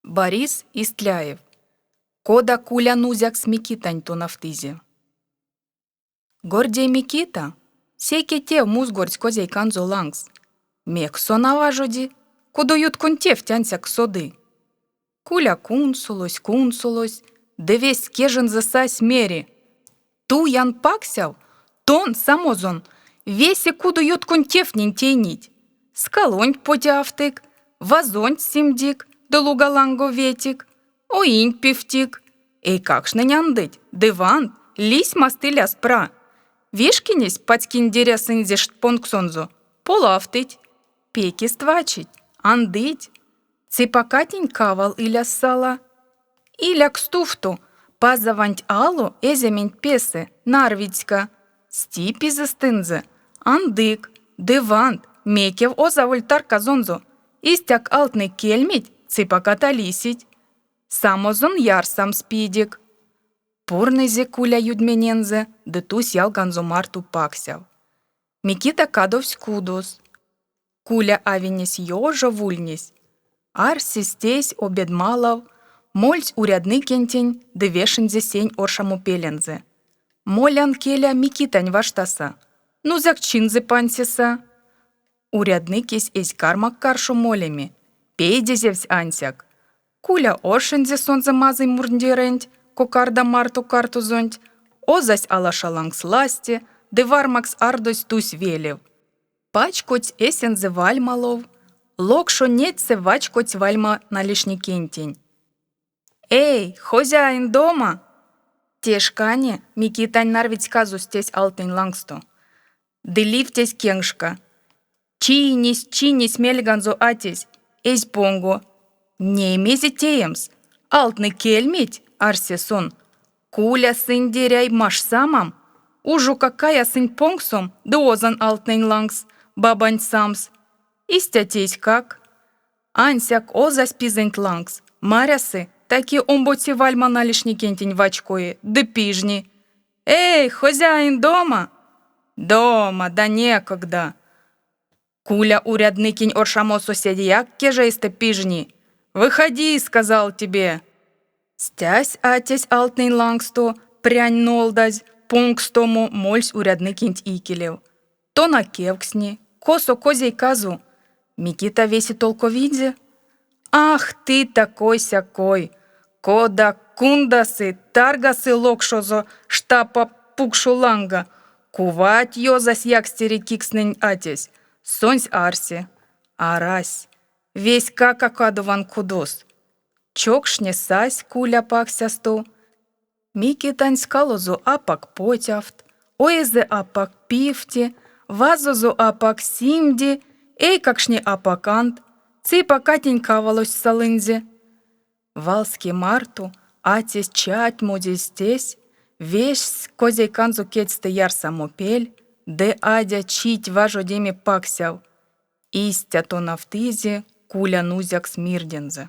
Борис Истляев. Кода куля нузяк с Микитань то нафтизе. Гордей Микита, сейке те в музгордь козей канзо лангс. Мек сонава жоди, кудо юткун те втянься соды. Куля кунсулось, да весь кежен засась мери. Ту ян паксяв, тон самозон, весе кудо юткун тефнин тейнить. Скалонь потяфтык, вазонь симдик, да лугаланго ветик, оинь пифтик. Эй какшны няндыть, дыван, лись мастыля спра. Вишкинесь пацкин дерясын зешт понксонзо, полафтыть, пеки ствачить, андыть. Ципакатень кавал иля сала. Иля к стуфту, пазаванть алу эземень песы, нарвицька. Стипи застынзе, андык, дывант, мекев озавольтар казонзо. Истяк алтны кельмить, ципаката лисить. Самозон ярсам спидик. Пурнызе куля юдменензе, да тусь ял ганзо марту паксяв. Микита кадовсь кудос. Куля авинесь ёжа вульнесь. Арсис тесь обедмалав, мольць урядны кентень, да вешензе сень оршаму пелензе. Молян келя Микитань ваштаса, ну закчинзе пансиса. Урядны кесь эсь кармак каршу молями, пейдезевсь ансяк. Куля оршензе сонзе мазый мурндеренть, кокарда марту карту зонть, озась алашаланг сласти, да вармакс ардось тусь велев. Пачкоть эсензе вальмалов, локшо нетце вачкоть вальма на лишний кентень. «Эй, хозяин дома?» Тешкане Микитань нарвить казус тесь алтын лангсто. Дылив тесь кенгшка. Чинись мельганзо атесь, эсь понго. Не имезе теемс, алтны кельмить, арсе сон. Куля сын деряй маш самам. Ужу какая сын понгсом, да озан алтын лангс, бабань самс. Истя тесь как? Ансяк озась пизэнь лангс, марясы, таки омботи вальма на лишний кентень вачкое, да пижни. «Эй, хозяин дома?» «Дома, да некогда». Куля урядныкинь оршамо соседяк кежейсте пижни. «Выходи, сказал тебе». Стясь атесь алтын лангсто, прянь нолдазь, пункстому мольсь урядныкинь икелев. То на кевксни, косо козей казу. Микита веси толко виде. Ах ты такой-сякой, кода кундасы, таргасы локшозо, штапа пукшуланга, кувать ёзась якстери кикснень атесь, сонсь арси, арась, весь какакадован кудос. Чокшне сась куля паксясту, Микитань скалозу апак потяфт, оезе апак пифти, вазозу апак симди, эй какшне апакант, ципа катень кавалось салынзе. Валски марту, атесь чать мудись тесь, весь козей канзу кетьсте яр самопель, де адя чить важо деме паксяв, истя то нафтизе, куля нузяк смирдензе.